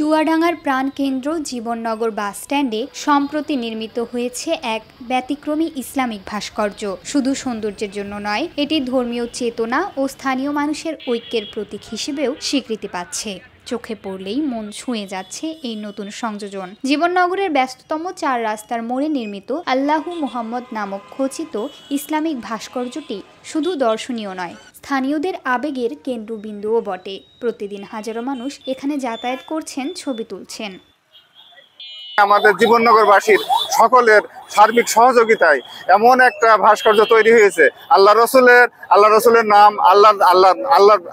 চুয়াডাঙ্গার প্রাণকেন্দ্র জীবননগর বাসস্ট্যান্ডে সম্প্রতি নির্মিত হয়েছে এক ব্যতিক্রমী ইসলামিক ভাস্কর্য। শুধু সৌন্দর্যের জন্য নয়, এটি ধর্মীয় চেতনা ও স্থানীয় মানুষের ঐক্যের প্রতীক হিসেবেও স্বীকৃতি পাচ্ছে। চোখে পড়লেই মন ছুঁয়ে যাচ্ছে এই নতুন সংযোজন। জীবননগরের ব্যস্ততম 4 রাস্তার মোড়ে নির্মিত আল্লাহু মুহাম্মদ নামক খচিত ইসলামিক ভাস্কর্যটি শুধু দর্শনীয় নয়, স্থানীয়দের আবেগের কেন্দ্রবিন্দুও বটে। প্রতিদিন হাজারো মানুষ এখানে যাতায়াত করছেন, ছবি তুলছেন। আমাদের জীবননগরবাসীর সকলের সার্বিক সহযোগিতায় এমন একটা ভাস্কর্য তৈরি হয়েছে। আল্লাহ রসুলের নাম,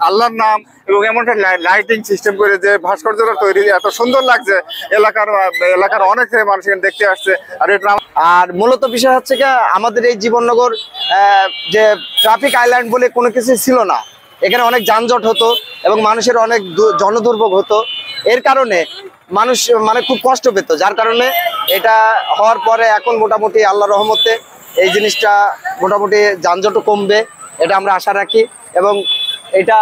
আল্লাহর নাম এবং এমন একটা লাইটিং সিস্টেম করে যে ভাস্কর্যটা তৈরি এত সুন্দর লাগছে। এলাকার অনেক মানুষ এখানে দেখতে আসছে। আর মূলত বিষয় হচ্ছে কি, আমাদের এই জীবননগর যে ট্রাফিক আইল্যান্ড বলে কোনো কিছু ছিল না। এখানে অনেক যানজট হতো এবং মানুষের অনেক জনদুর্ভোগ হতো। এর কারণে মানুষ খুব কষ্ট পেত, যার কারণে এটা হওয়ার পরে এখন মোটামুটি আল্লাহর রহমতে এই জিনিসটা মোটামুটি যানজটও কমবে, এটা আমরা আশা রাখি। এবং এটা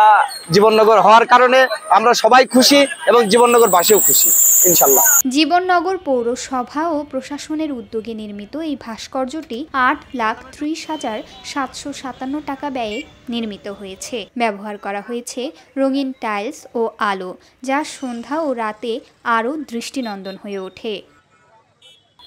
জীবননগর হওয়ার কারণে আমরা সবাই খুশি এবং জীবননগরবাসীও খুশি ইনশাল্লাহ। জীবননগর পৌরসভা ও প্রশাসনের উদ্যোগে নির্মিত এই ভাস্কর্যটি 8,30,757 টাকা ব্যয়ে নির্মিত হয়েছে। ব্যবহার করা হয়েছে রঙিন টাইলস ও আলো, যা সন্ধ্যা ও রাতে আরও দৃষ্টিনন্দন হয়ে ওঠে।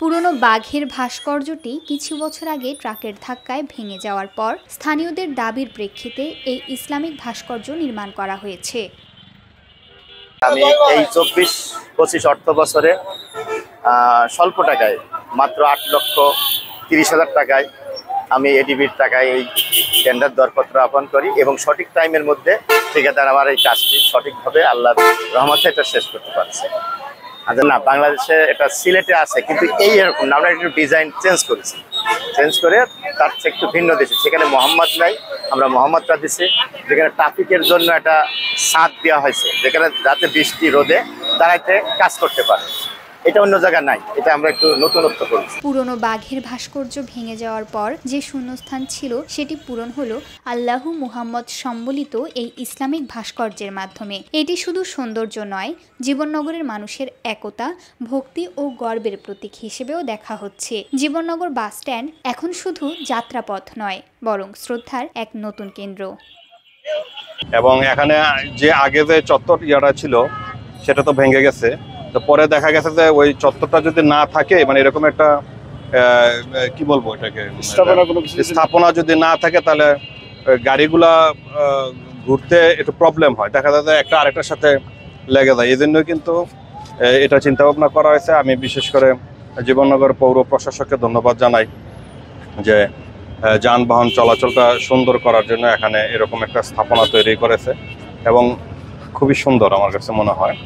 পুরনো বাঘের ভাস্কর্যটি কিছু বছর আগে ট্রাকের ধাক্কায় ভেঙে যাওয়ার পর স্থানীয়দের দাবির প্রেক্ষিতে এই ইসলামিক ভাস্কর্য নির্মাণ করা হয়েছে। আমি এই 24-25 অর্থ বছরে স্বল্প টাকায় মাত্র 8,30,000 টাকায় আমি এডিবির টাকায় এই টেন্ডার দরপত্র আহ্বান করি এবং সঠিক টাইমের মধ্যে ঠিকাদার আমার এই কাজটি সঠিকভাবে আল্লাহর রহমতে এটা শেষ করতে পারছে। আচ্ছা, না, বাংলাদেশে এটা সিলেটে আছে, কিন্তু এই এরকম না, আমরা একটু ডিজাইন চেঞ্জ করেছি। চেঞ্জ করে তার চেয়ে একটু ভিন্ন দিয়েছি। সেখানে মোহাম্মদ নাই, আমরা মোহাম্মদটা দিছি। যেখানে ট্রাফিকের জন্য একটা ছাদ দেওয়া হয়েছে, যেখানে যাতে বৃষ্টি রোদে দাঁড়াইতে কাজ করতে পারে। এটা অন্য জায়গায় নাই, এটা আমরা একটু নতুনত্ব করেছি। পুরনো বাঘের ভাস্কর্য ভেঙে যাওয়ার পর যে শূন্যস্থান ছিল, সেটি পূরণ হলো আল্লাহু মুহাম্মদ সম্বলিত এই ইসলামিক ভাস্কর্যের মাধ্যমে। এটি শুধু সৌন্দর্য নয়, জীবননগরের মানুষের একতা, ভক্তি ও গর্বের প্রতীক হিসেবেও দেখা হচ্ছে। জীবননগর বাসস্ট্যান্ড এখন শুধু যাত্রাপথ নয়, বরং শ্রদ্ধার এক নতুন কেন্দ্র। এবং এখানে যে আগে যে চত্বর ইয়াটা ছিল, সেটা তো ভেঙে গেছে। তো পরে দেখা গেছে যে ওই চত্বরটা যদি না থাকে, মানে এরকম একটা কি বলবো এটাকে, স্থাপনা যদি না থাকে, তাহলে গাড়িগুলা ঘুরতে একটু প্রবলেম হয়, দেখা যায় একটা আরেকটার সাথে লেগে যায়। এই জন্যই কিন্তু এটা চিন্তা ভাবনা করা হয়েছে। আমি বিশেষ করে জীবননগর পৌর প্রশাসককে ধন্যবাদ জানাই যে যানবাহন চলাচলটা সুন্দর করার জন্য এখানে এরকম একটা স্থাপনা তৈরি করেছে এবং খুবই সুন্দর আমার কাছে মনে হয়।